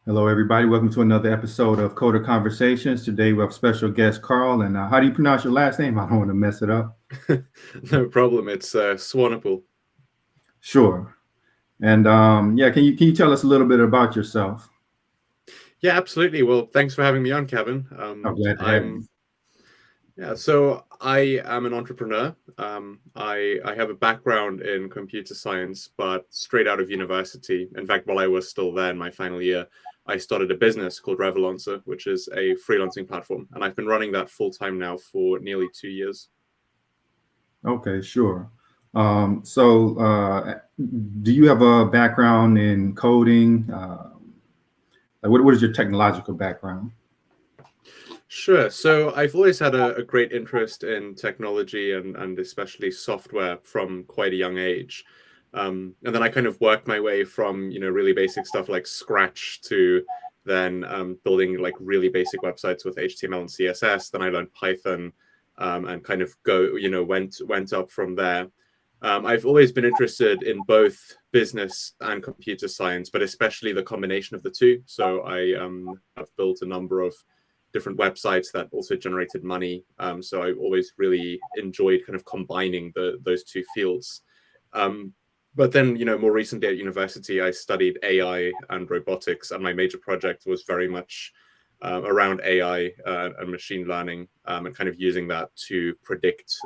Hello, everybody. Welcome to another episode of Coder Conversations. Today we have special guest Carl. And how do you pronounce your last name? I don't want to mess it up. No problem. It's Swanepoel. Sure. And yeah, can you tell us a little bit about yourself? Yeah, absolutely. Well, thanks for having me on, Kevin. I'm glad to have you. So I am an entrepreneur. I have a background in computer science, but straight out of university. In fact, while I was still there in my final year, I started a business called Revolancer, which is a freelancing platform, and I've been running that full time now for nearly 2 years. Okay, sure. So, do you have a background in coding? Like what is your technological background? Sure. So I've always had a great interest in technology and especially software from quite a young age. And then I kind of worked my way from, really basic stuff like Scratch to then building like really basic websites with HTML and CSS. Then I learned Python and kind of went up from there. I've always been interested in both business and computer science, but especially the combination of the two. So I have built a number of different websites that also generated money. So I always really enjoyed kind of combining those two fields. Um, but then, more recently at university, I studied AI and robotics, and my major project was very much around AI and machine learning, and kind of using that to predict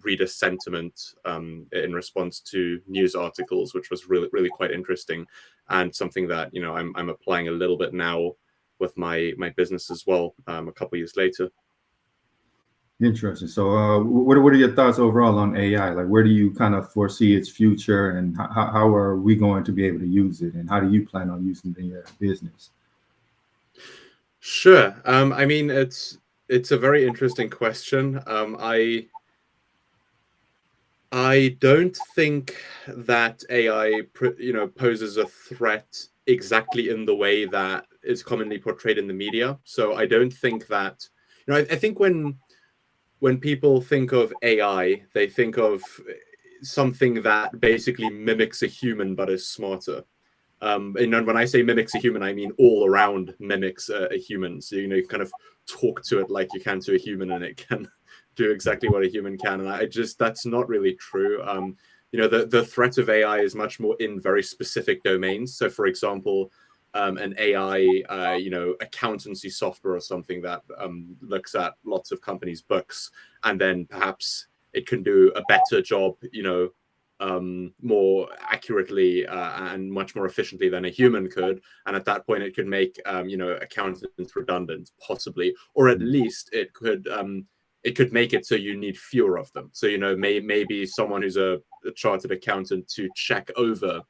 reader sentiment in response to news articles, which was really, really quite interesting, and something that I'm applying a little bit now with my business as well. A couple of years later. Interesting. So, what are your thoughts overall on AI? Like, where do you kind of foresee its future, and how are we going to be able to use it, and how do you plan on using the business? Sure. I mean, it's a very interesting question. I don't think that AI, poses a threat exactly in the way that is commonly portrayed in the media. So I don't think that, I think when people think of AI, they think of something that basically mimics a human but is smarter. And when I say mimics a human, I mean all around mimics a human. So you kind of talk to it like you can to a human, and it can do exactly what a human can. And I just that's not really true. The threat of AI is much more in very specific domains. So, for example, an AI, accountancy software or something that looks at lots of companies' books, and then perhaps it can do a better job, more accurately and much more efficiently than a human could. And at that point, it could make accountants redundant, possibly, or at least it could make it so you need fewer of them. So maybe someone who's a chartered accountant to check over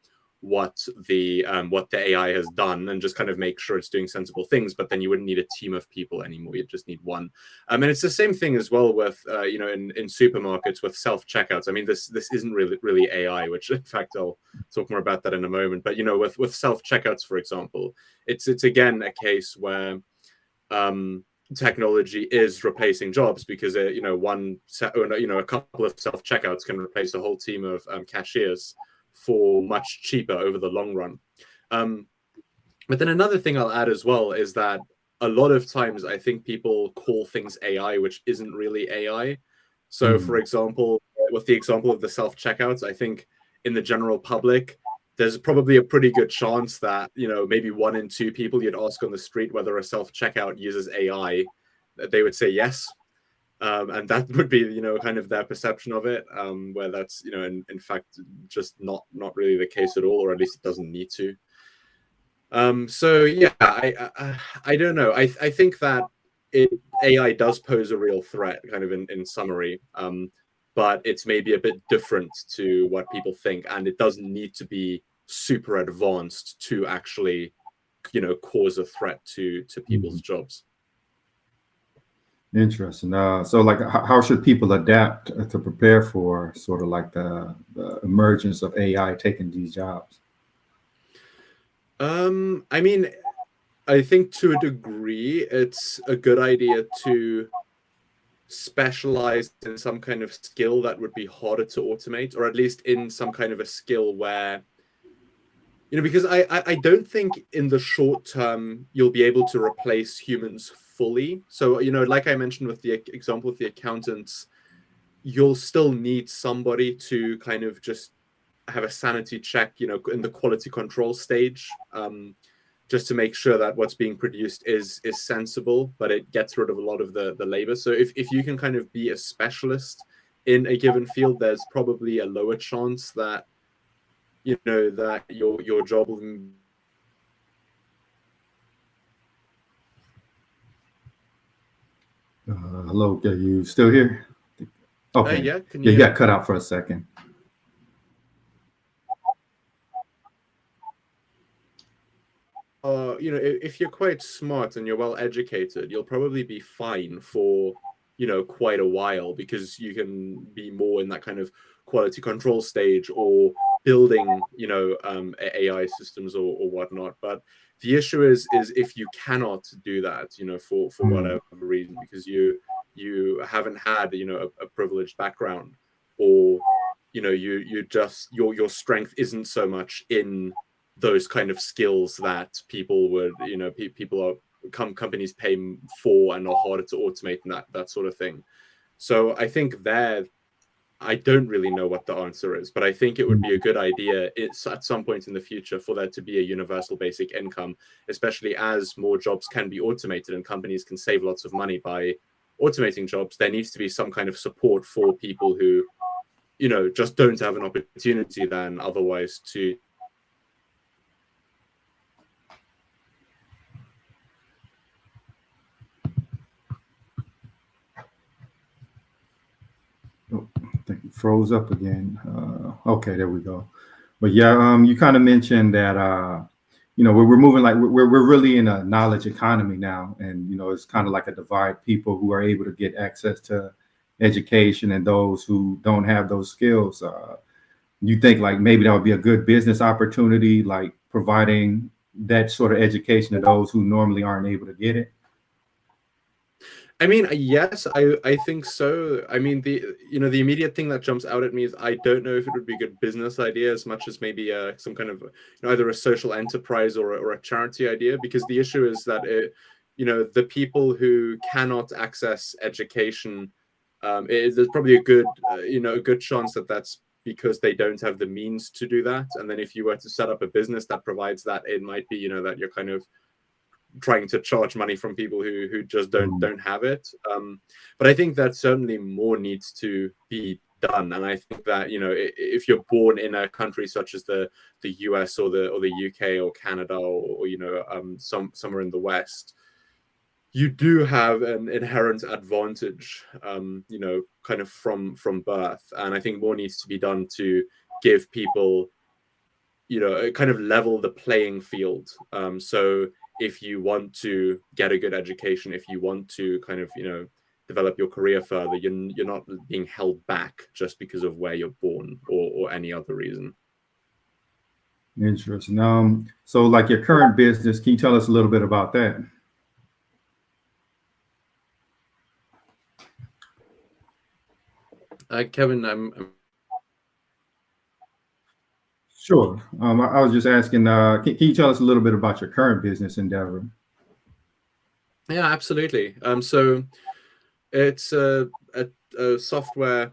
what the AI has done and just kind of make sure it's doing sensible things. But then you wouldn't need a team of people anymore. You'd just need one. And it's the same thing as well with in supermarkets with self checkouts. I mean, this isn't really AI, which in fact I'll talk more about that in a moment. But with self checkouts, for example, it's again a case where technology is replacing jobs because a couple of self checkouts can replace a whole team of cashiers for much cheaper over the long run. Um, but then another thing I'll add as well is that a lot of times I think people call things AI, which isn't really AI. So, for Hmm. example, with the example of the self checkouts, I think in the general public, there's probably a pretty good chance that maybe one in two people you'd ask on the street whether a self checkout uses AI, that they would say yes. And that would be kind of their perception of it, where that's in fact just not really the case at all, or at least it doesn't need to. So yeah, I don't know. I think that it AI does pose a real threat, kind of in summary. But it's maybe a bit different to what people think, and it doesn't need to be super advanced to actually cause a threat to Hmm. people's jobs. Interesting. So, like, how should people adapt to prepare for sort of like the emergence of AI taking these jobs? I mean, I think to a degree, it's a good idea to specialize in some kind of skill that would be harder to automate, or at least in some kind of a skill where because I don't think in the short term you'll be able to replace humans fully. So, like I mentioned with the example of the accountants, you'll still need somebody to kind of just have a sanity check, in the quality control stage, just to make sure that what's being produced is sensible, but it gets rid of a lot of the labor. So if you can kind of be a specialist in a given field, there's probably a lower chance that that your job will. Hello, are you still here? Okay. Yeah, can Yeah, you you hear me? got cut out for a second. If you're quite smart and you're well educated, you'll probably be fine for, quite a while, because you can be more in that kind of quality control stage, or building, AI systems, or whatnot. But the issue is if you cannot do that, for Mm, whatever reason, because you haven't had, a privileged background, or you just your strength isn't so much in those kind of skills that people would, people are companies pay for and are harder to automate, and that sort of thing. So I think there, I don't really know what the answer is, but I think it would be a mm. good idea, it's at some point in the future, for there to be a universal basic income, especially as more jobs can be automated and companies can save lots of money by automating jobs. There needs to be some kind of support for people who, just don't have an opportunity then otherwise to. Oh, I think it froze up again. Okay, there we go. But yeah, you kind of mentioned that we're moving, like we're really in a knowledge economy now, and it's kind of like a divide: people who are able to get access to education and those who don't have those skills. You think like maybe that would be a good business opportunity, like providing that sort of education to those who normally aren't able to get it? I mean, yes, I think so. I mean, the immediate thing that jumps out at me is, I don't know if it would be a good business idea as much as maybe some kind of, either a social enterprise or a charity idea, because the issue is that the people who cannot access education, there's probably a good chance that that's because they don't have the means to do that. And then if you were to set up a business that provides that, it might be, that you're kind of trying to charge money from people who just Mm, don't have it. But I think that certainly more needs to be done, and I think that, if you're born in a country such as the US or the UK or Canada, or somewhere in the West, you do have an inherent advantage, kind of from birth, and I think more needs to be done to give people, kind of level the playing field. So if you want to get a good education, if you want to kind of, develop your career further, you're not being held back just because of where you're born, or any other reason. interesting. So like your current business, can you tell us a little bit about that? Kevin, Sure. I was just asking, can you tell us a little bit about your current business endeavor? yeah, absolutely. So it's a software,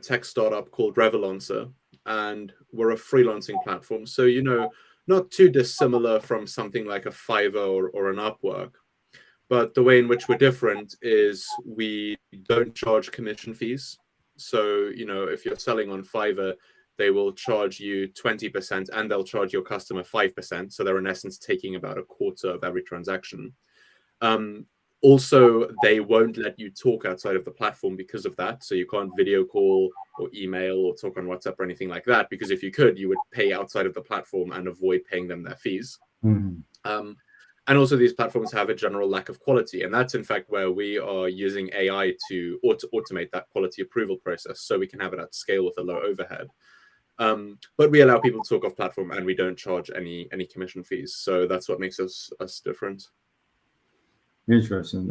tech startup called Revolancer, and we're a freelancing platform. So, not too dissimilar from something like a Fiverr or an Upwork. But the way in which we're different is we don't charge commission fees. So, if you're selling on Fiverr, they will charge you 20% and they'll charge your customer 5%. So they're in essence taking about a quarter of every transaction. Um, Also, they won't let you talk outside of the platform because of that. So you can't video call or email or talk on WhatsApp or anything like that, because if you could, you would pay outside of the platform and avoid paying them their fees. Mhm. Um, and also, these platforms have a general lack of quality. And that's, in fact, where we are using AI to automate that quality approval process, so we can have it at scale with a low overhead. But we allow people to talk off platform, and we don't charge any commission fees. So that's what makes us different. Interesting.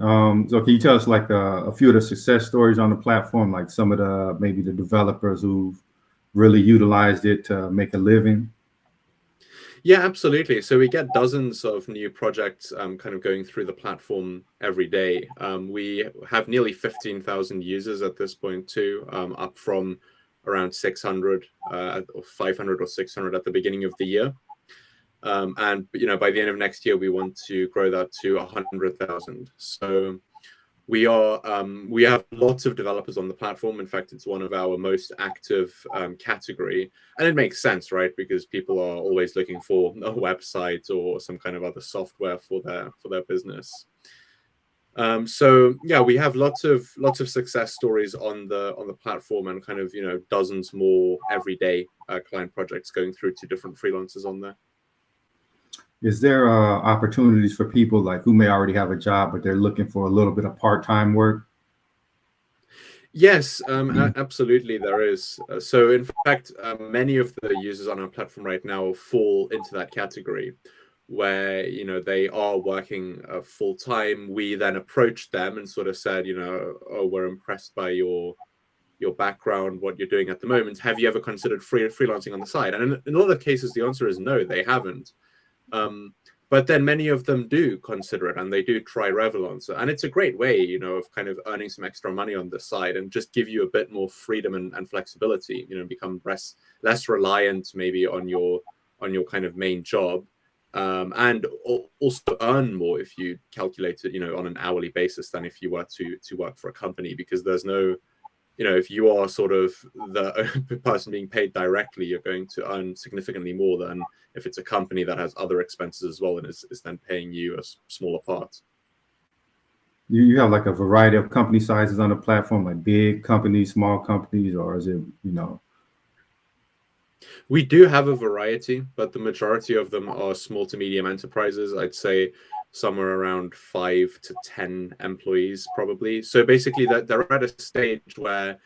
So can you tell us like a few of the success stories on the platform, like some of the maybe the developers who've really utilized it to make a living? Yeah, absolutely. So we get dozens of new projects kind of going through the platform every day. We have nearly 15,000 users at this point too, up from around 600 or 500 or 600 at the beginning of the year. And by the end of next year, we want to grow that to 100,000. So we have lots of developers on the platform. In fact, it's one of our most active category, and it makes sense, right? Because people are always looking for a website or some kind of other software for their business. So yeah, we have lots of success stories on the platform, and kind of dozens more every day client projects going through to different freelancers on there. Is there opportunities for people like who may already have a job, but they're looking for a little bit of part-time work? Yes, absolutely, there is. So, in fact, many of the users on our platform right now fall into that category, where they are working full time. We then approached them and sort of said, oh, we're impressed by your background, what you're doing at the moment. Have you ever considered freelancing on the side? And in a lot of cases, the answer is no, they haven't. But then many of them do consider it, and they do try Revolancer, and it's a great way, of kind of earning some extra money on the side, and just give you a bit more freedom and flexibility. Become less reliant maybe on your kind of main job, and also earn more if you calculate it, on an hourly basis than if you were to work for a company, because there's no if you are sort of the person being paid directly, you're going to earn significantly more than if it's a company that has other expenses as well and is then paying you a smaller part. You have like a variety of company sizes on the platform, like big companies, small companies, or is it, We do have a variety, but the majority of them are small to medium enterprises. I'd say somewhere around 5 to 10 employees, probably. So basically, they're at a stage where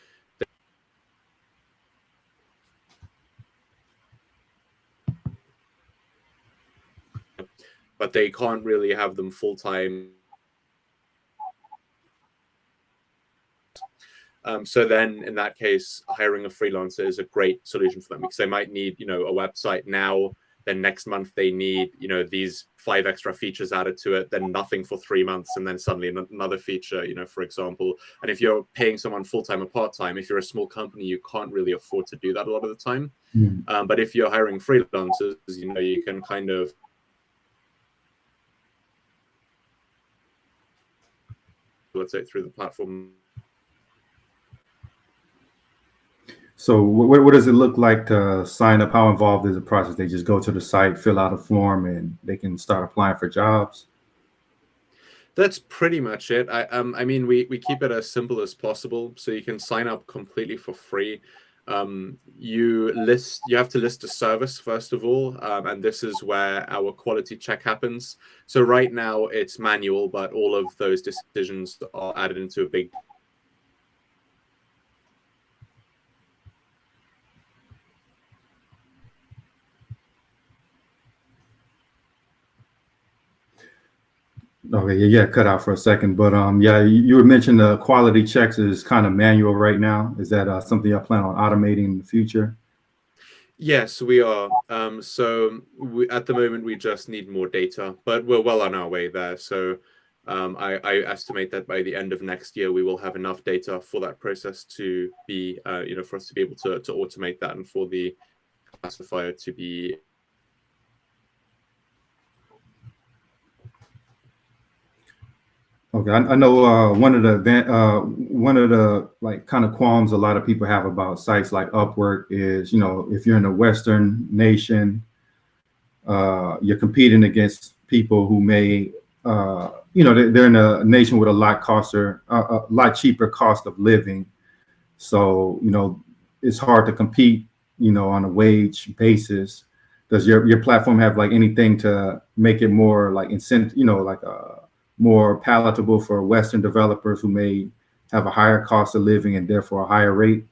but they can't really have them full time. So then in that case, hiring a freelancer is a great solution for them, because they might need, a website now, then next month they need, these 5 extra features added to it, then nothing for 3 months, and then suddenly another feature, for example. And if you're paying someone full-time or part-time, if you're a small company, you can't really afford to do that a lot of the time. But if you're hiring freelancers, you can kind of let's say through the platform. So what does it look like to sign up? How involved is the process? They just go to the site, fill out a form, and they can start applying for jobs? That's pretty much it. I mean, we keep it as simple as possible, so you can sign up completely for free. You have to list a service first of all, and this is where our quality check happens. So right now it's manual, but all of those decisions are added into a big Okay, yeah, cut out for a second, but yeah, you were mentioning the quality checks is kind of manual right now. Is that something you plan on automating in the future? Yes, we are. So at the moment, we just need more data, but we're well on our way there. So I estimate that by the end of next year, we will have enough data for that process to be, for us to be able to automate that, and for the classifier to be. Okay, I know one of the like kind of qualms a lot of people have about sites like Upwork is, if you're in a Western nation, you're competing against people who may, they're in a nation with a lot cheaper cost of living. So, it's hard to compete, on a wage basis. Does your platform have like anything to make it more like incentive, like more palatable for Western developers who may have a higher cost of living and therefore a higher rate?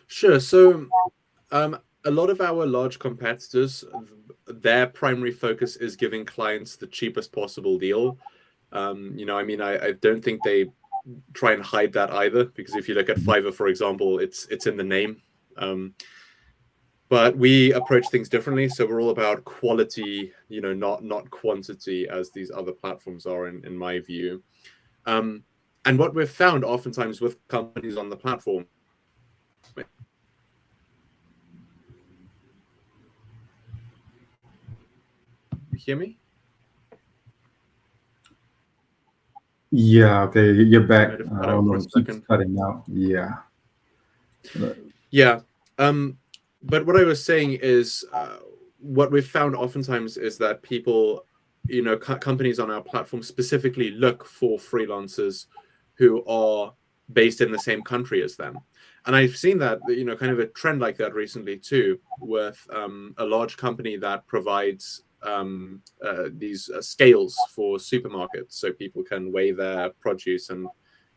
Sure. So a lot of our large competitors, their primary focus is giving clients the cheapest possible deal. I mean, I don't think they try and hide that either, because if you look at Fiverr, for example, it's in the name. but we approach things differently. So we're all about quality, not quantity, as these other platforms are, in my view. And what we've found oftentimes with companies on the platform, you hear me? Yeah, okay, you're back. Might have I cut out don't for know, a it keeps second. cutting out. Yeah. Yeah. But what I was saying is, what we've found oftentimes is that people, companies on our platform specifically look for freelancers who are based in the same country as them. And I've seen that, kind of a trend like that recently too, with a large company that provides these scales for supermarkets, so people can weigh their produce and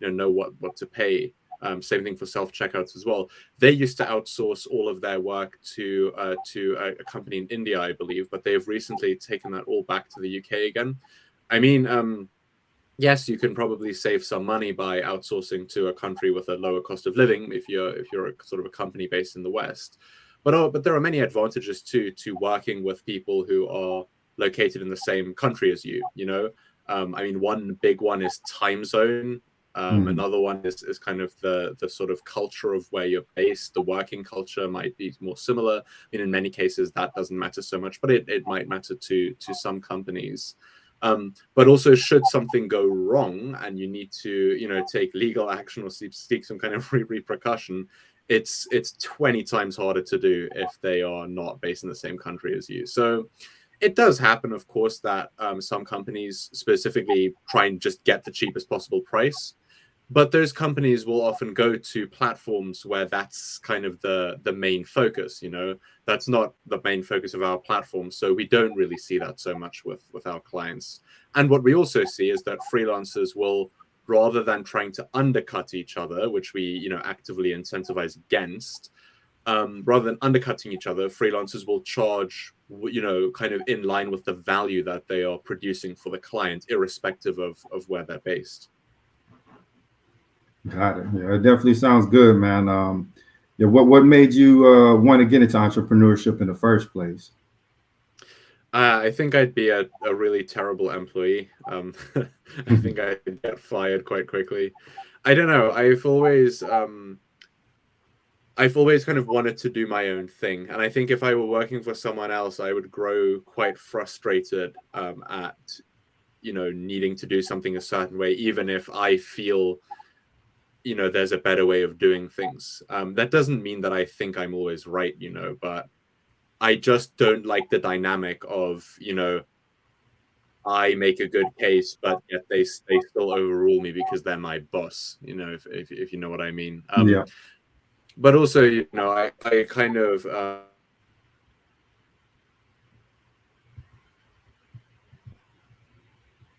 know what to pay. Same thing for self checkouts as well. They used to outsource all of their work to a company in India, I believe, but they've recently taken that all back to the UK again. I mean, yes, you can probably save some money by outsourcing to a country with a lower cost of living if you're a sort of a company based in the West. But there are many advantages to working with people who are located in the same country as you. I mean, one big one is time zone. Mhm. Another one is kind of the sort of culture of where you're based. The working culture might be more similar. I mean, in many cases that doesn't matter so much, but it might matter to some companies. But also, should something go wrong and you need to, take legal action or seek some kind of repercussion, it's 20 times harder to do if they are not based in the same country as you. So it does happen, of course, that some companies specifically try and just get the cheapest possible price. But those companies will often go to platforms where that's kind of the main focus. That's not the main focus of our platform, so we don't really see that so much with our clients. And what we also see is that freelancers will, rather than trying to undercut each other, which we actively incentivize against, rather than undercutting each other, freelancers will charge kind of in line with the value that they are producing for the client, irrespective of where they're based. Got it. Yeah, it definitely sounds good, man. Yeah, what made you want to get into entrepreneurship in the first place? I think I'd be a really terrible employee. I think I'd get fired quite quickly. I don't know. I've always kind of wanted to do my own thing, and I think if I were working for someone else, I would grow quite frustrated at needing to do something a certain way, even if I feel there's a better way of doing things. That doesn't mean that I think I'm always right, but I just don't like the dynamic of I make a good case, but yet they still overrule me because they're my boss. If you know what I mean. Yeah. But also, I kind of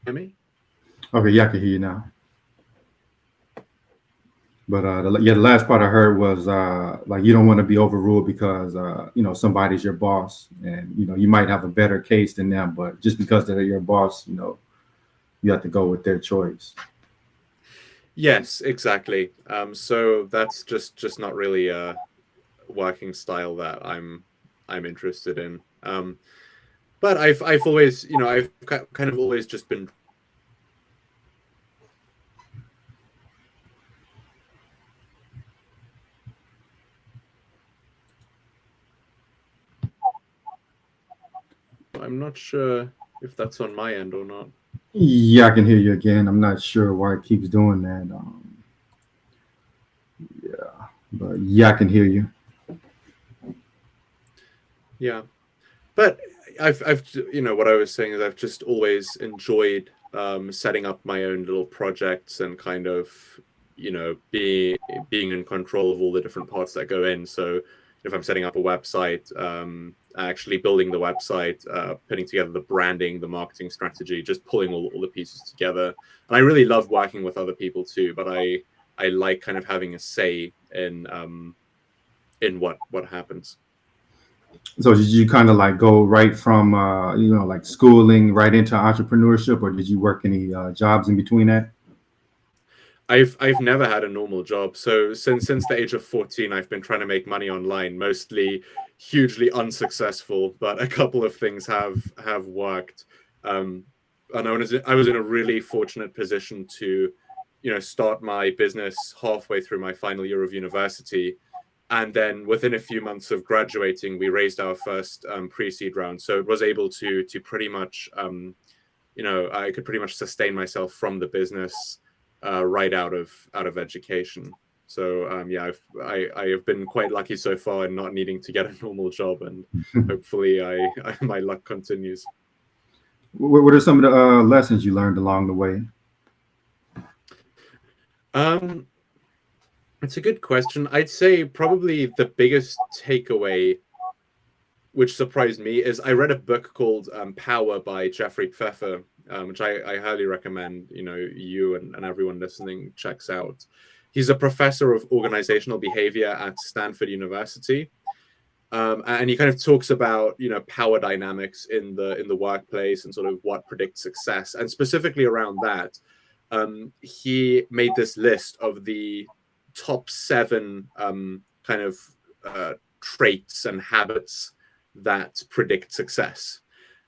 hear me. Okay. Yeah, I can hear you now. But the last part I heard was like you don't want to be overruled because somebody's your boss, and you might have a better case than them, but just because they're your boss, you have to go with their choice. Yes, exactly. So that's just not really a working style that I'm interested in. But I've always, I've kind of always just been. I'm not sure if that's on my end or not. Yeah, I can hear you again. I'm not sure why it keeps doing that. Yeah, but yeah, I can hear you. Yeah, but I've what I was saying is I've just always enjoyed setting up my own little projects and kind of being in control of all the different parts that go in. So if I'm setting up a website, actually building the website, putting together the branding, the marketing strategy, just pulling all the pieces together. And I really love working with other people too, but I like kind of having a say in what happens. So did you kind of like go right from like schooling right into entrepreneurship, or did you work any jobs in between that? I've never had a normal job. So since the age of 14, I've been trying to make money online, mostly hugely unsuccessful, but a couple of things have worked. And I was in a really fortunate position to, start my business halfway through my final year of university. And then within a few months of graduating, we raised our first pre-seed round. So it was able to pretty much, I could pretty much sustain myself from the business right out of education. So yeah, I have been quite lucky so far in not needing to get a normal job, and hopefully my luck continues. What are some of the lessons you learned along the way? It's a good question. I'd say probably the biggest takeaway, which surprised me, is I read a book called Power by Jeffrey Pfeffer, which I highly recommend, you and everyone listening checks out. He's a professor of organizational behavior at Stanford University. And he kind of talks about, power dynamics in the workplace and sort of what predicts success. And specifically around that, he made this list of the top 7 kind of traits and habits that predict success.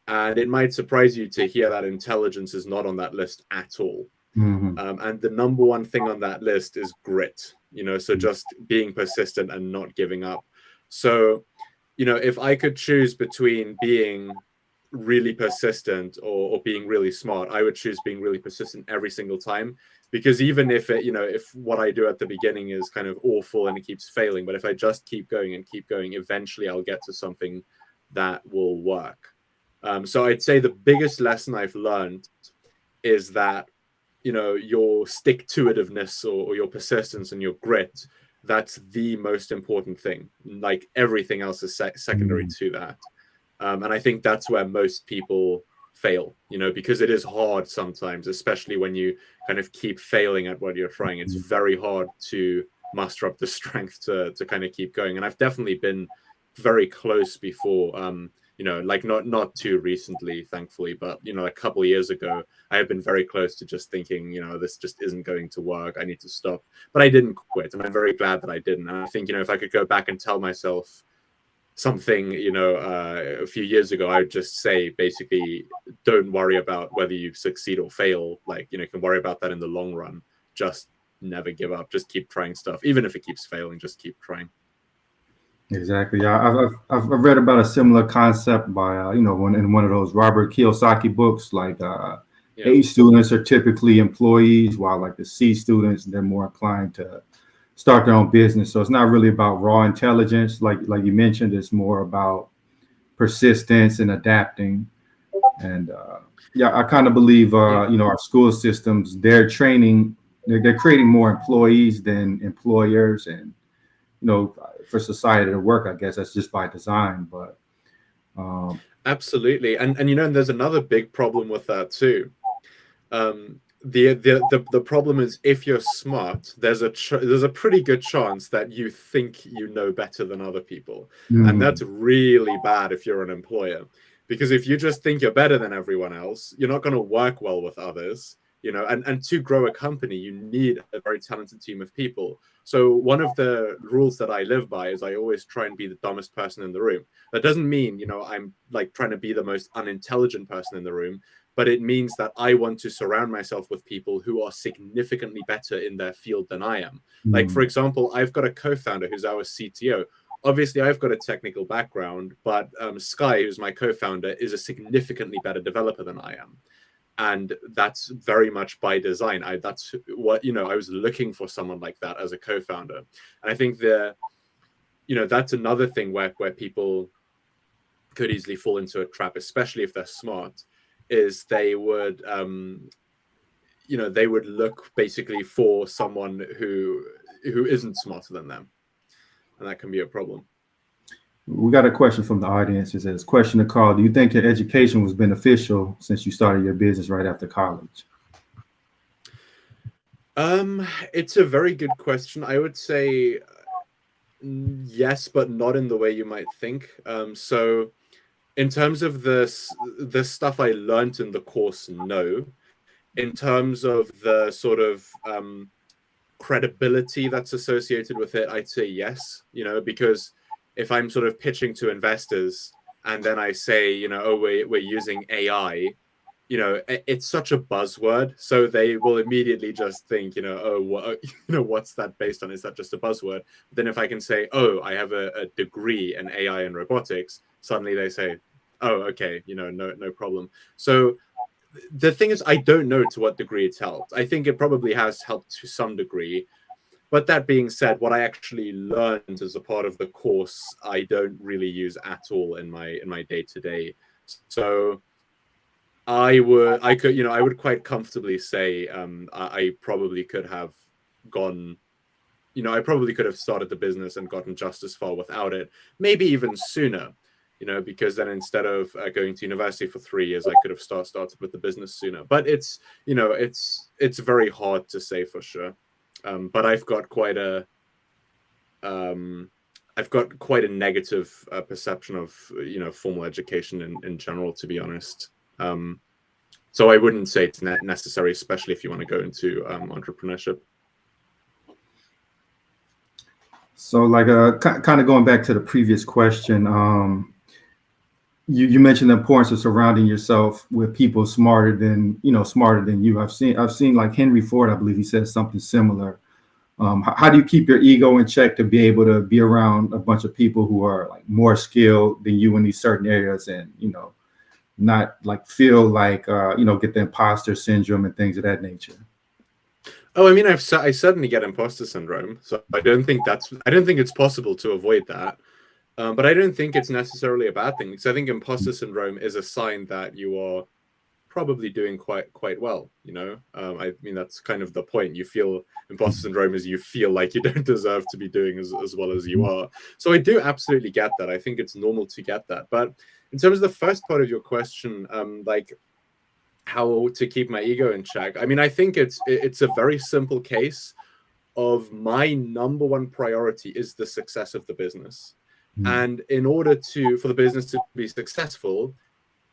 And it might surprise you to hear that intelligence is not on that list at all. Mm-hmm. And the number one thing on that list is grit, so just being persistent and not giving up. So, if I could choose between being really persistent or being really smart, I would choose being really persistent every single time. Because even if if what I do at the beginning is kind of awful and it keeps failing, but if I just keep going and keep going, eventually I'll get to something that will work. So I'd say the biggest lesson I've learned is that, your stick-to-itiveness or your persistence and your grit, that's the most important thing. Like everything else is secondary to that. And I think that's where most people fail, because it is hard sometimes, especially when you kind of keep failing at what you're trying. It's very hard to muster up the strength to kind of keep going. And I've definitely been very close before, like not too recently, thankfully, but, a couple of years ago, I have been very close to just thinking, this just isn't going to work. I need to stop. But I didn't quit. And I'm very glad that I didn't. And I think, if I could go back and tell myself something, a few years ago, I would just say, basically, don't worry about whether you succeed or fail. Like, you can worry about that in the long run. Just never give up. Just keep trying stuff. Even if it keeps failing, just keep trying. Exactly. Yeah, I've read about a similar concept by in one of those Robert Kiyosaki books. Like Yeah. A students are typically employees, while like the C students, they're more inclined to start their own business. So it's not really about raw intelligence, like you mentioned. It's more about persistence and adapting. And yeah, I kind of believe our school systems, they're creating more employees than employers, and for society to work, I guess that's just by design. But absolutely, and there's another big problem with that too. The problem is, if you're smart, there's a pretty good chance that you think you know better than other people, and that's really bad if you're an employer, because if you just think you're better than everyone else, you're not going to work well with others. And to grow a company, you need a very talented team of people. So one of the rules that I live by is I always try and be the dumbest person in the room. That doesn't mean, I'm like trying to be the most unintelligent person in the room, but it means that I want to surround myself with people who are significantly better in their field than I am. Like, for example, I've got a co-founder who's our CTO. Obviously, I've got a technical background, but Sky, who's my co-founder, is a significantly better developer than I am. And that's very much by design. That's what, I was looking for someone like that as a co-founder. And I think that's another thing where people could easily fall into a trap, especially if they're smart, is they would look basically for someone who isn't smarter than them, and that can be a problem. We got a question from the audience. It says, question to Karl, do you think your education was beneficial since you started your business right after college? It's a very good question. I would say yes, but not in the way you might think. So in terms of the stuff I learned in the course, no. In terms of the sort of credibility that's associated with it, I'd say yes, because if I'm sort of pitching to investors and then I say, oh, we're using AI, it's such a buzzword, so they will immediately just think, oh, what's that based on? Is that just a buzzword? But then if I can say, oh, I have a degree in AI and robotics, suddenly they say, oh, okay, no problem. So the thing is, I don't know to what degree it's helped. I think it probably has helped to some degree. But that being said, what I actually learned as a part of the course, I don't really use at all in my day-to-day. So I would quite comfortably say I probably could have gone, I probably could have started the business and gotten just as far without it, maybe even sooner, because then instead of going to university for 3 years, I could have started with the business sooner. But it's very hard to say for sure. But I've got quite a negative perception of formal education in general, to be honest. So I wouldn't say it's necessary, especially if you want to go into entrepreneurship. So, like, kind of going back to the previous question, you mentioned the importance of surrounding yourself with people smarter than you. I've seen like Henry Ford, I believe he said something similar. How do you keep your ego in check to be able to be around a bunch of people who are like more skilled than you in these certain areas, and not like feel like get the imposter syndrome and things of that nature? Oh, I mean, I certainly get imposter syndrome, so I don't think it's possible to avoid that. But I don't think it's necessarily a bad thing, because I think imposter syndrome is a sign that you are probably doing quite well. I mean, that's kind of the point. You feel imposter syndrome is you feel like you don't deserve to be doing as well as you are. So I do absolutely get that. I think it's normal to get that. But in terms of the first part of your question, like how to keep my ego in check, I mean, I think it's a very simple case of my number one priority is the success of the business. And in order for the business to be successful,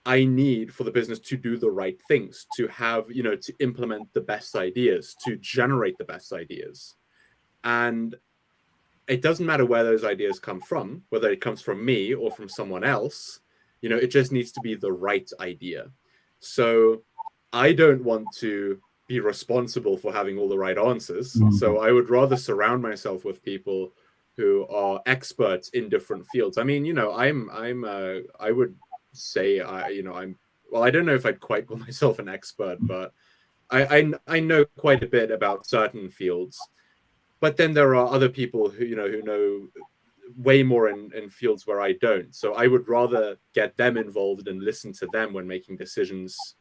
I need for the business to do the right things, to have, to implement the best ideas, to generate the best ideas. And it doesn't matter where those ideas come from, whether it comes from me or from someone else, it just needs to be the right idea. So I don't want to be responsible for having all the right answers. So I would rather surround myself with people who are experts in different fields. I mean, I would say I don't know if I'd quite call myself an expert, but I know quite a bit about certain fields. But then there are other people who know way more in fields where I don't. So I would rather get them involved and listen to them when making decisions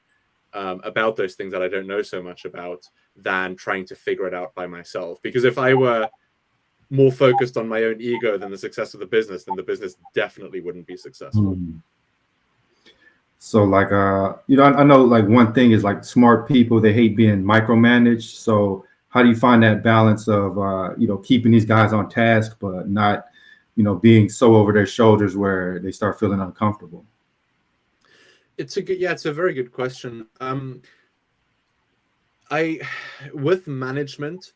about those things that I don't know so much about, than trying to figure it out by myself. Because if I were more focused on my own ego than the success of the business, then the business definitely wouldn't be successful. So like, I know like one thing is like smart people, they hate being micromanaged. So how do you find that balance of, keeping these guys on task, but not, being so over their shoulders where they start feeling uncomfortable? It's a very good question. With management,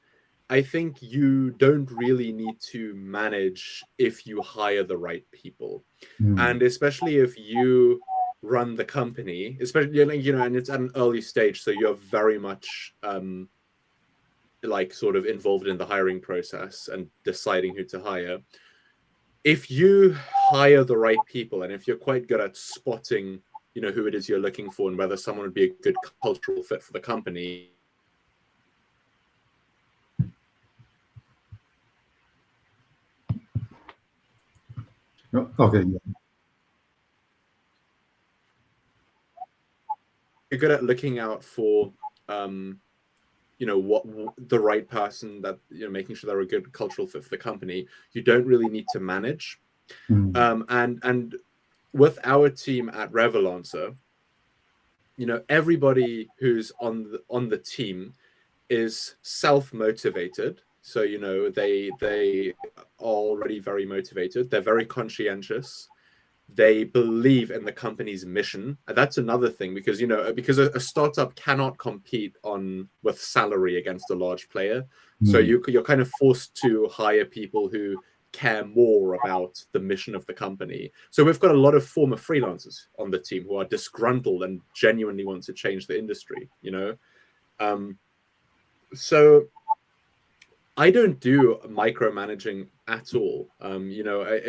I think you don't really need to manage if you hire the right people. And especially if you run the company, especially, and it's at an early stage, so you're very much like sort of involved in the hiring process and deciding who to hire. If you hire the right people, and if you're quite good at spotting, who it is you're looking for and whether someone would be a good cultural fit for the company, Okay. Yeah. you're good at looking out for what the right person, that making sure they're a good cultural fit for the company, you don't really need to manage. And with our team at Revolancer, everybody who's on the team is self-motivated. So they are already very motivated. They're very conscientious. They believe in the company's mission. And that's another thing, because a startup cannot compete with salary against a large player. So you're kind of forced to hire people who care more about the mission of the company. So we've got a lot of former freelancers on the team who are disgruntled and genuinely want to change the industry, you know. So I don't do micromanaging at all. You know,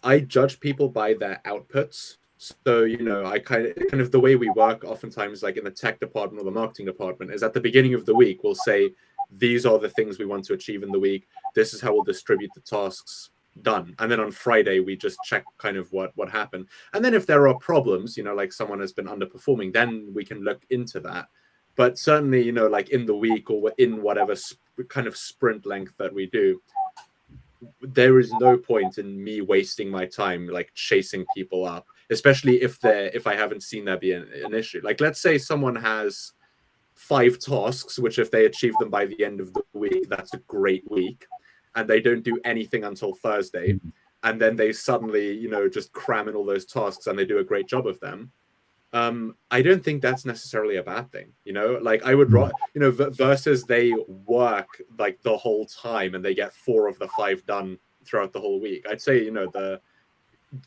I judge people by their outputs. So, you know, I kind of the way we work oftentimes, like in the tech department or the marketing department, is at the beginning of the week, we'll say, these are the things we want to achieve in the week. This is how we'll distribute the tasks, done. And then on Friday, we just check kind of what happened. And then if there are problems, you know, like someone has been underperforming, then we can look into that. But certainly, you know, like in the week or in whatever kind of sprint length that we do, there is no point in me wasting my time like chasing people up, especially if I haven't seen there be an issue. Like, let's say someone has 5 tasks, which if they achieve them by the end of the week, that's a great week, and they don't do anything until Thursday, and then they suddenly, you know, just cram in all those tasks and they do a great job of them. I don't think that's necessarily a bad thing, you know. Like, I would, you know, versus they work like the whole time and they get 4 of the 5 done throughout the whole week. I'd say, you know,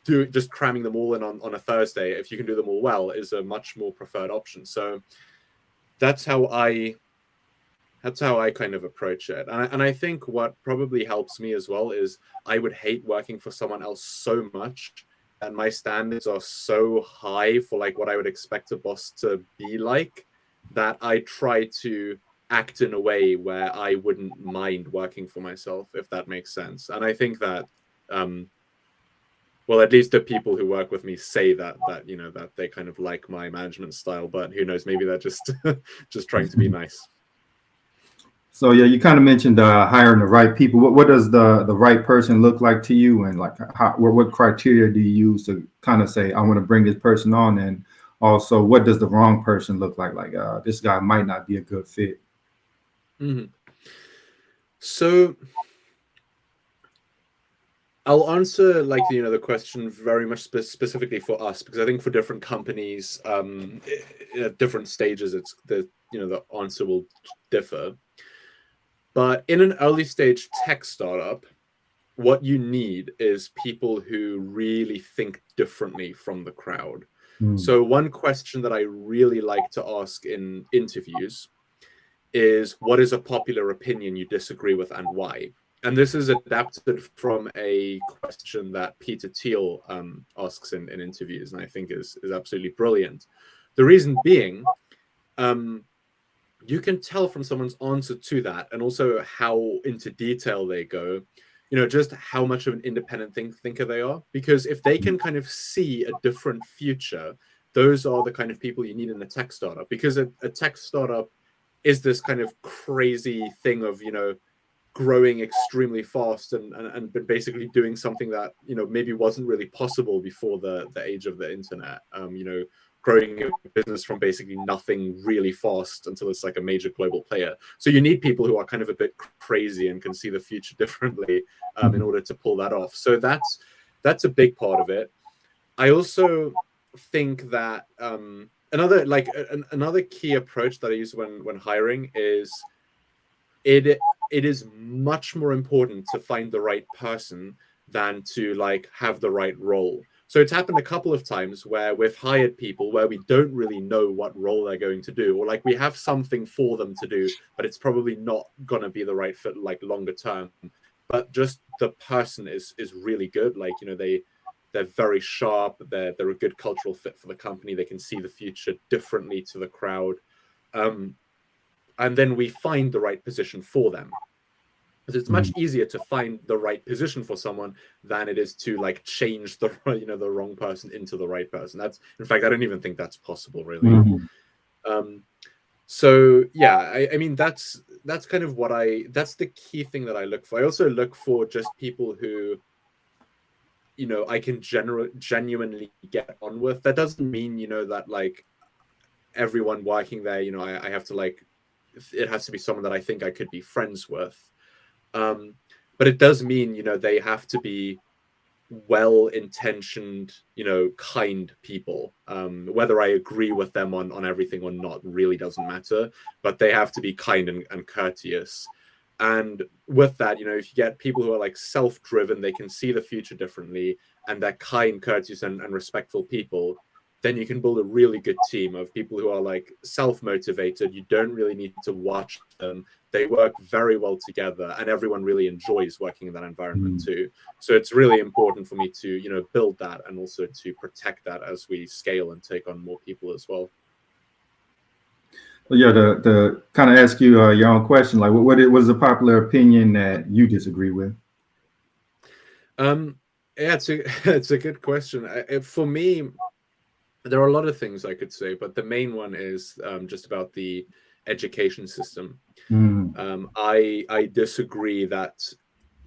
just cramming them all in on a Thursday, if you can do them all well, is a much more preferred option. So that's how I kind of approach it. And I think what probably helps me as well is I would hate working for someone else so much, and my standards are so high for like what I would expect a boss to be like, that I try to act in a way where I wouldn't mind working for myself, if that makes sense. And I think that, well, at least the people who work with me say that you know, that they kind of like my management style, but who knows, maybe they're just just trying to be nice. So yeah, you kind of mentioned hiring the right people. What does the right person look like to you, and like what criteria do you use to kind of say I want to bring this person on, and also what does the wrong person look like? Like this guy might not be a good fit. Mm-hmm. So I'll answer, like, you know, the question very much specifically for us, because I think for different companies, at different stages, it's you know, the answer will differ. But in an early stage tech startup, what you need is people who really think differently from the crowd. So one question that I really like to ask in interviews is, what is a popular opinion you disagree with and why? And this is adapted from a question that Peter Thiel asks in interviews, and I think is absolutely brilliant. The reason being, you can tell from someone's answer to that, and also how into detail they go, you know, just how much of an independent thinker they are. Because if they can kind of see a different future, those are the kind of people you need in a tech startup. Because a tech startup is this kind of crazy thing of, you know, growing extremely fast and basically doing something that, you know, maybe wasn't really possible before the age of the internet. You know, growing a business from basically nothing really fast until it's like a major global player. So you need people who are kind of a bit crazy and can see the future differently in order to pull that off. So that's a big part of it. I also think that another key approach that I use when hiring is, it is much more important to find the right person than to like have the right role. So it's happened a couple of times where we've hired people where we don't really know what role they're going to do, or like we have something for them to do, but it's probably not going to be the right fit like longer term. But just the person is really good. Like, you know, they're very sharp. They're a good cultural fit for the company. They can see the future differently to the crowd. And then we find the right position for them. Because it's much easier to find the right position for someone than it is to like change the, you know, the wrong person into the right person. That's, in fact, I don't even think that's possible, really. So yeah, I mean, that's kind of what that's the key thing that I look for. I also look for just people who, you know, I can genuinely get on with. That doesn't mean, you know, that like everyone working there, you know, I have to like, it has to be someone that I think I could be friends with. But it does mean, you know, they have to be well-intentioned, you know, kind people. Whether I agree with them on everything or not really doesn't matter, but they have to be kind and courteous. And with that, you know, if you get people who are like self-driven, they can see the future differently, and they're kind, courteous, and respectful people, then you can build a really good team of people who are like self-motivated. You don't really need to watch them. They work very well together, and everyone really enjoys working in that environment too. So it's really important for me to, you know, build that and also to protect that as we scale and take on more people as well. Yeah, to kind of ask you your own question, like what is a popular opinion that you disagree with? Yeah, it's a good question. For me, there are a lot of things I could say, but the main one is just about the education system. I disagree that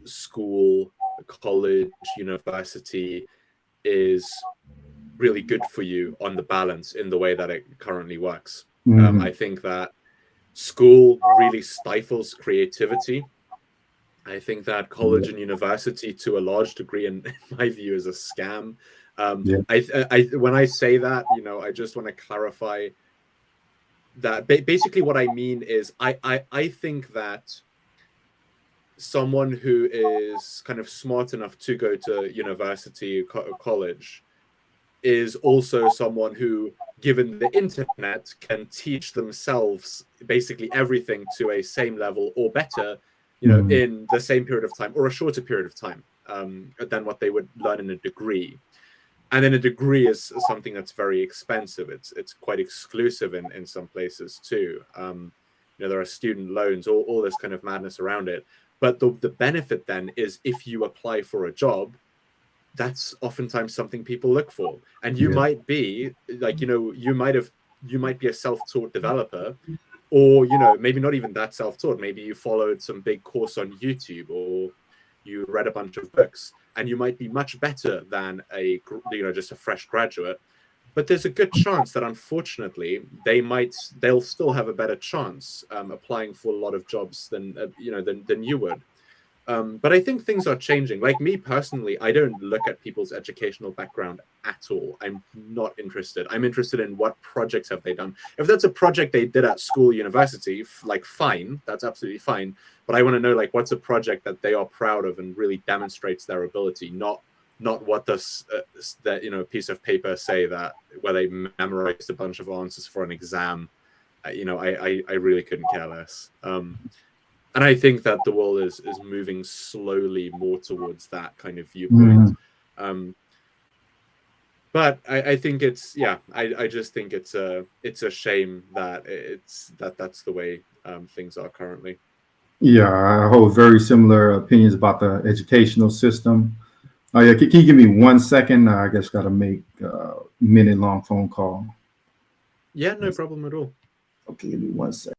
school, college, university is really good for you on the balance in the way that it currently works. I think that school really stifles creativity. I think that college and university, to a large degree, in my view, is a scam. Yeah. When I say that, you know, I just want to clarify that basically what I mean is I think that someone who is kind of smart enough to go to university or college is also someone who, given the internet, can teach themselves basically everything to a same level or better, you know, in the same period of time or a shorter period of time than what they would learn in a degree. And then a degree is something that's very expensive. It's quite exclusive in some places too. You know, there are student loans, all this kind of madness around it. But the benefit then is if you apply for a job, that's oftentimes something people look for. And you might be like, you know, you might be a self-taught developer, or, you know, maybe not even that self-taught. Maybe you followed some big course on YouTube, or you read a bunch of books, and you might be much better than just a fresh graduate. But there's a good chance that, unfortunately, they'll still have a better chance applying for a lot of jobs than you would. But I think things are changing. Like me personally, I don't look at people's educational background at all. I'm not interested. I'm interested in what projects have they done. If that's a project they did at school, university, like fine, that's absolutely fine. But I want to know, like, what's a project that they are proud of and really demonstrates their ability, not what does that piece of paper say that where they memorized a bunch of answers for an exam. I really couldn't care less. And I think that the world is moving slowly more towards that kind of viewpoint. But I think I just think it's a shame that that's the way things are currently. Yeah, I hold very similar opinions about the educational system. Oh yeah, can you give me 1 second? I guess got to make a minute-long phone call. Yeah, no problem at all. Okay, give me 1 second.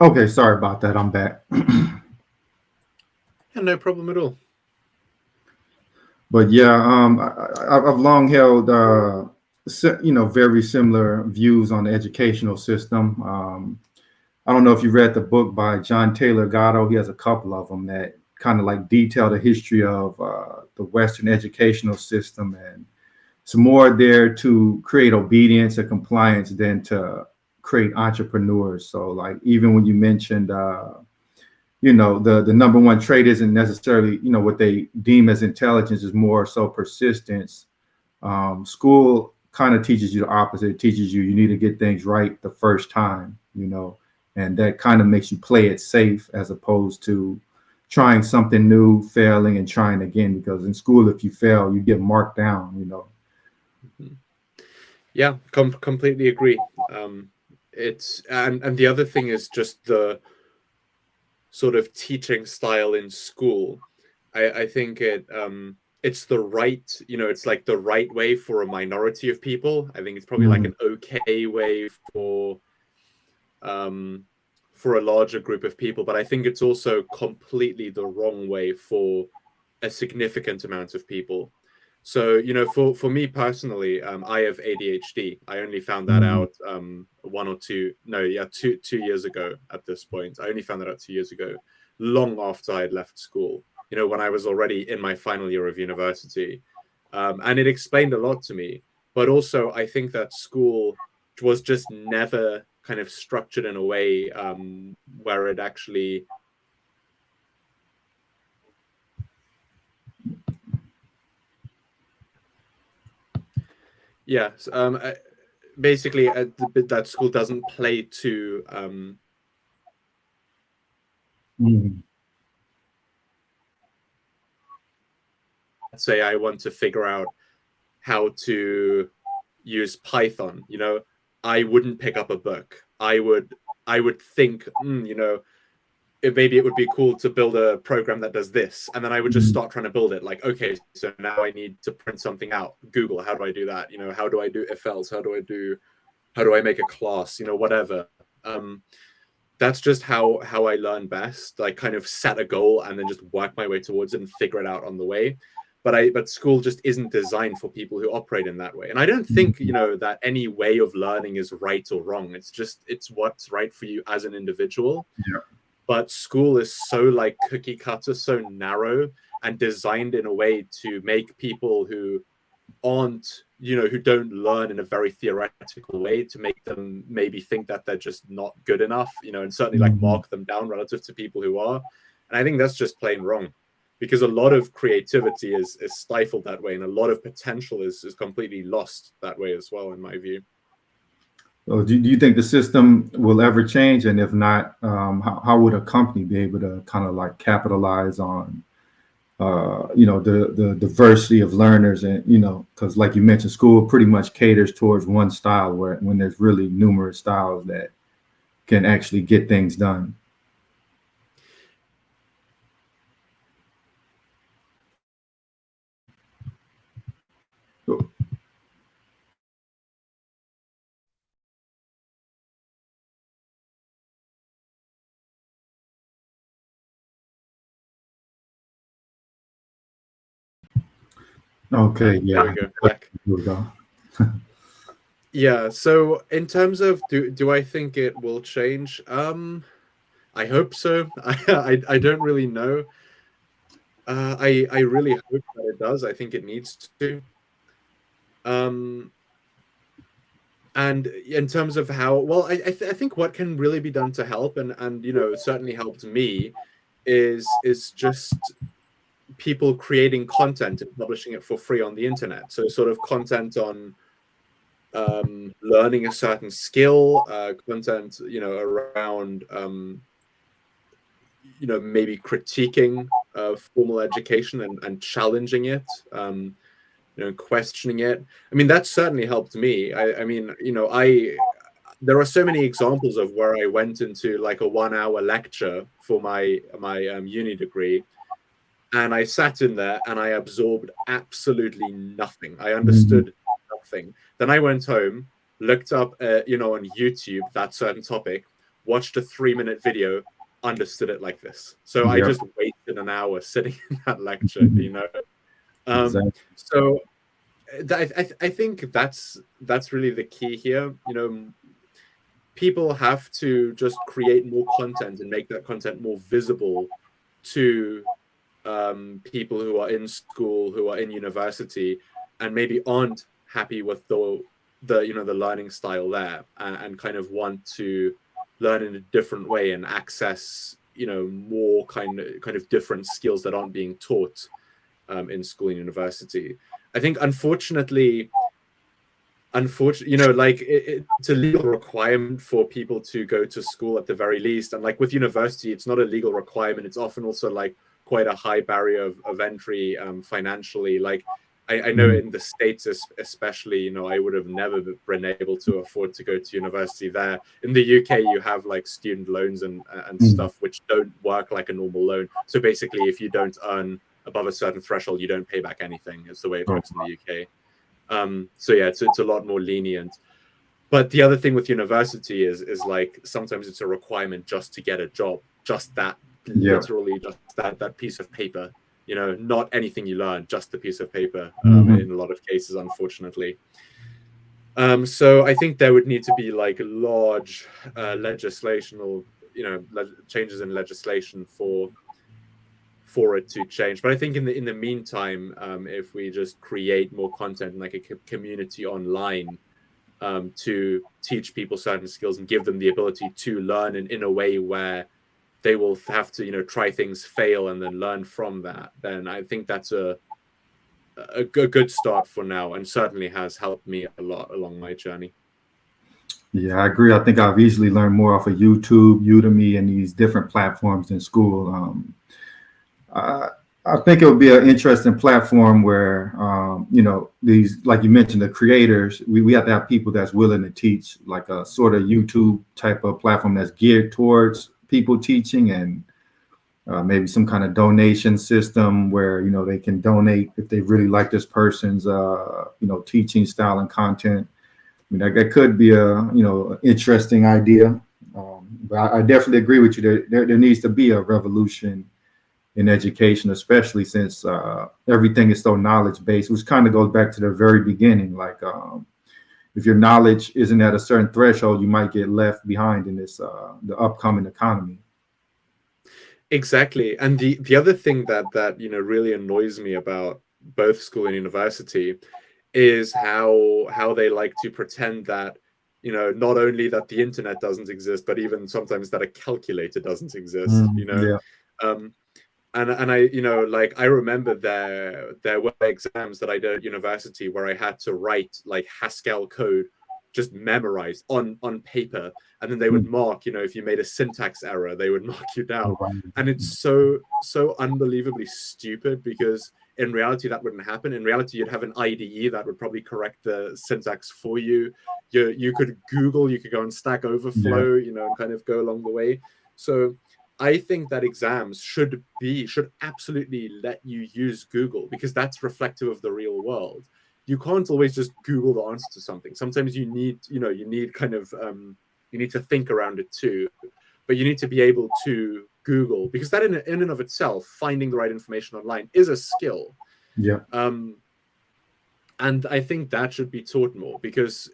Okay, sorry about that. I'm back. Yeah, no problem at all. But yeah, I've long held very similar views on the educational system. I don't know if you read the book by John Taylor Gatto. He has a couple of them that kind of like detail the history of the Western educational system, and it's more there to create obedience and compliance than to create entrepreneurs. So like even when you mentioned the number one trait isn't necessarily what they deem as intelligence, is more so persistence. School kind of teaches you the opposite. It teaches you need to get things right the first time, and that kind of makes you play it safe as opposed to trying something new, failing, and trying again. Because in school, if you fail, you get marked down. Yeah, completely agree. It's and the other thing is just the sort of teaching style in school. I think it's the right, it's like the right way for a minority of people. I think it's probably like Mhm. an okay way um for a larger group of people, but I think it's also completely the wrong way for a significant amount of people. So, for me personally, I have ADHD. I only found that Mhm. out one or two, no, yeah, two years ago at this point. I only found that out 2 years ago, long after I had left school, when I was already in my final year of university. And it explained a lot to me. But also, I think that school was just never kind of structured in a way where it actually, yes, basically that school doesn't play to Mhm. say I want to figure out how to use Python. I wouldn't pick up a book. I would think, maybe it would be cool to build a program that does this, and then I would just Mhm. start trying to build it. Like, okay, so now I need to print something out. Google, how do I do that? How do I do if else? How do I make a class? Whatever. Um, that's just how I learn best. I kind of set a goal and then just work my way towards it and figure it out on the way. But school just isn't designed for people who operate in that way. And I don't think, Mhm. that any way of learning is right or wrong. It's what's right for you as an individual. Yeah. But school is so like cookie cutter, so narrow, and designed in a way to make people who don't learn in a very theoretical way, to make them maybe think that they're just not good enough, and certainly like Mhm. mark them down relative to people who are. And I think that's just plain wrong, because a lot of creativity is stifled that way, and a lot of potential is completely lost that way as well, in my view. So do you think the system will ever change? And if not, how would a company be able to kind of like capitalize on, the diversity of learners? And, because like you mentioned, school pretty much caters towards one style where when there's really numerous styles that can actually get things done. Okay, There we yeah. go, back. Here we go. Yeah, so in terms of, do I think it will change? I hope so. I don't really know. I really hope that it does. I think it needs to. Um, and in terms of how, well, I think what can really be done to help, and certainly helped me, is just people creating content and publishing it for free on the internet. So sort of content on learning a certain skill, content around maybe critiquing formal education and challenging it, questioning it. I mean, that certainly helped me. I mean, there are so many examples of where I went into like a 1 hour lecture for my uni degree, and I sat in there and I absorbed absolutely nothing. I Mhm. understood nothing. Then I went home, looked up, on YouTube that certain topic, watched a 3-minute video, understood it like this. So I Yeah. just wasted an hour sitting in that lecture. Mhm. Exactly. So I think that's really the key here. People have to just create more content and make that content more visible to people who are in school, who are in university, and maybe aren't happy with the learning style there, and kind of want to learn in a different way and access more kind of different skills that aren't being taught in school and university. I think unfortunately, like it's a legal requirement for people to go to school at the very least. And like with university, it's not a legal requirement. It's often also like quite a high barrier of entry financially. Like I know in the States, especially, you know, I would have never been able to afford to go to university there. In the UK, you have like student loans and stuff which don't work like a normal loan. So basically, if you don't earn above a certain threshold, you don't pay back anything. Is the way it works in the UK. So yeah, it's a lot more lenient. But the other thing with university is like sometimes it's a requirement just to get a job, just that, literally just that piece of paper. You know, not anything you learn, just the piece of paper. In a lot of cases, unfortunately. So I think there would need to be like large legislation, or you know, changes in legislation for it to change. But I think in the meantime, if we just create more content, like a community online, to teach people certain skills and give them the ability to learn in a way where they will have to, you know, try things, fail, and then learn from that, then I think that's a good start for now, and certainly has helped me a lot along my journey. Yeah, I agree. I think I've easily learned more off of YouTube, Udemy, and these different platforms in school. I, I think it would be an interesting platform where, you know, these, like you mentioned, the creators, we have to have people that's willing to teach, like a sort of YouTube type of platform that's geared towards people teaching, and maybe some kind of donation system where, you know, they can donate if they really like this person's, you know, teaching style and content. I mean, that could be a, you know, interesting idea. But I definitely agree with you. There needs to be a revolution in education, especially since everything is so knowledge based, which kind of goes back to the very beginning. Like, if your knowledge isn't at a certain threshold, you might get left behind in this the upcoming economy. Exactly. And the other thing that you know really annoys me about both school and university is how they like to pretend that, you know, not only that the internet doesn't exist, but even sometimes that a calculator doesn't exist, you know. Yeah. um and I, you know, like I remember there were exams that I did at university where I had to write like Haskell code just memorized on paper, and then they would mark, you know, if you made a syntax error, they would mark you down. And it's so unbelievably stupid, because in reality that wouldn't happen. In reality, you'd have an IDE that would probably correct the syntax for you. You could Google, you could go on Stack Yeah. Overflow, you know, and kind of go along the way. So I think that exams should absolutely let you use Google, because that's reflective of the real world. You can't always just Google the answer to something. Sometimes you need, you know, you need kind of you need to think around it too. But you need to be able to Google, because that in and of itself, finding the right information online is a skill. Yeah. And I think that should be taught more, because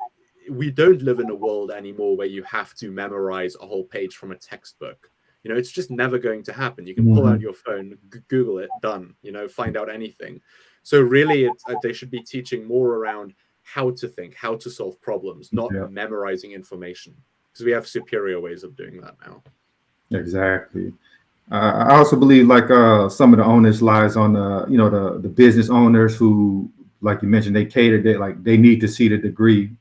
we don't live in a world anymore where you have to memorize a whole page from a textbook. You know, it's just never going to happen. You can pull out your phone, Google it, done, you know, find out anything. So really, they should be teaching more around how to think, how to solve problems, not Yeah. memorizing information, because we have superior ways of doing that now. Exactly. I also believe like some of the onus lies on the, you know, the business owners who, like you mentioned, they cater, they like they need to see the degree,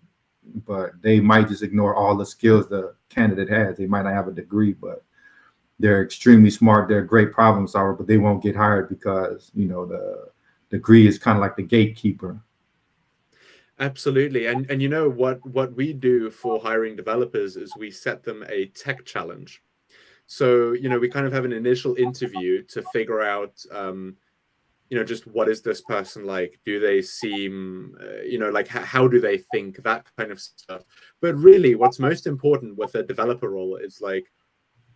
but they might just ignore all the skills the candidate has. They might not have a degree, but they're extremely smart. They're a great problem solver, but they won't get hired because, you know, the degree is kind of like the gatekeeper. Absolutely. And you know what we do for hiring developers is we set them a tech challenge. So, you know, we kind of have an initial interview to figure out, you know, just what is this person like? Do they seem, you know, like how do they think? That kind of stuff. But really, what's most important with a developer role is like,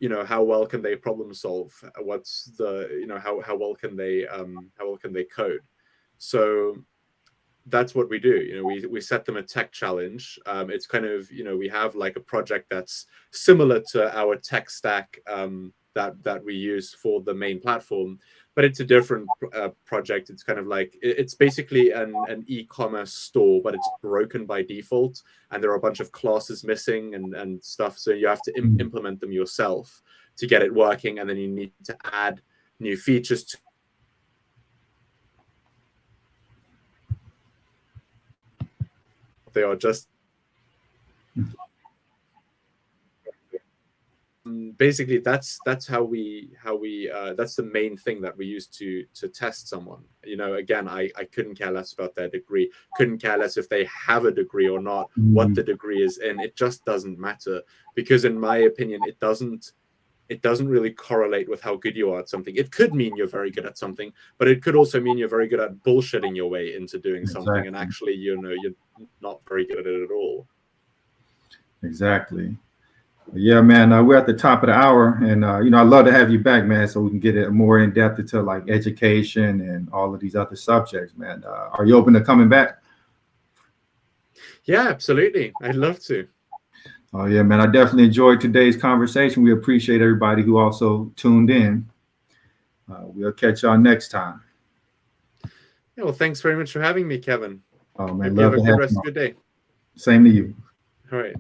you know, how well can they problem solve? What's the, you know, how well can they code? So that's what we do. You know, we set them a tech challenge. It's kind of, you know, we have like a project that's similar to our tech stack, that we use for the main platform, but it's a different project. It's kind of like it's basically an e-commerce store, but it's broken by default, and there are a bunch of classes missing and stuff. So you have to implement them yourself to get it working, and then you need to add new features to. They are just basically that's how we that's the main thing that we use to test someone. You know, again, I couldn't care less about their degree, couldn't care less if they have a degree or not, what the degree is in. It just doesn't matter, because in my opinion, it doesn't really correlate with how good you are at something. It could mean you're very good at something, but it could also mean you're very good at bullshitting your way into doing something, and actually, you know, you're not very good at it at all. Exactly. Yeah, man, we're at the top of the hour, and you know, I'd love to have you back, man, so we can get it more in depth into like education and all of these other subjects, man. Are you open to coming back? Yeah, absolutely. I'd love to. Oh yeah, man, I definitely enjoyed today's conversation. We appreciate everybody who also tuned in. We'll catch y'all next time. Yeah, well, thanks very much for having me, Kevin. Oh man, Hope you have love a to good have rest you of on. your day. Same to you. All right.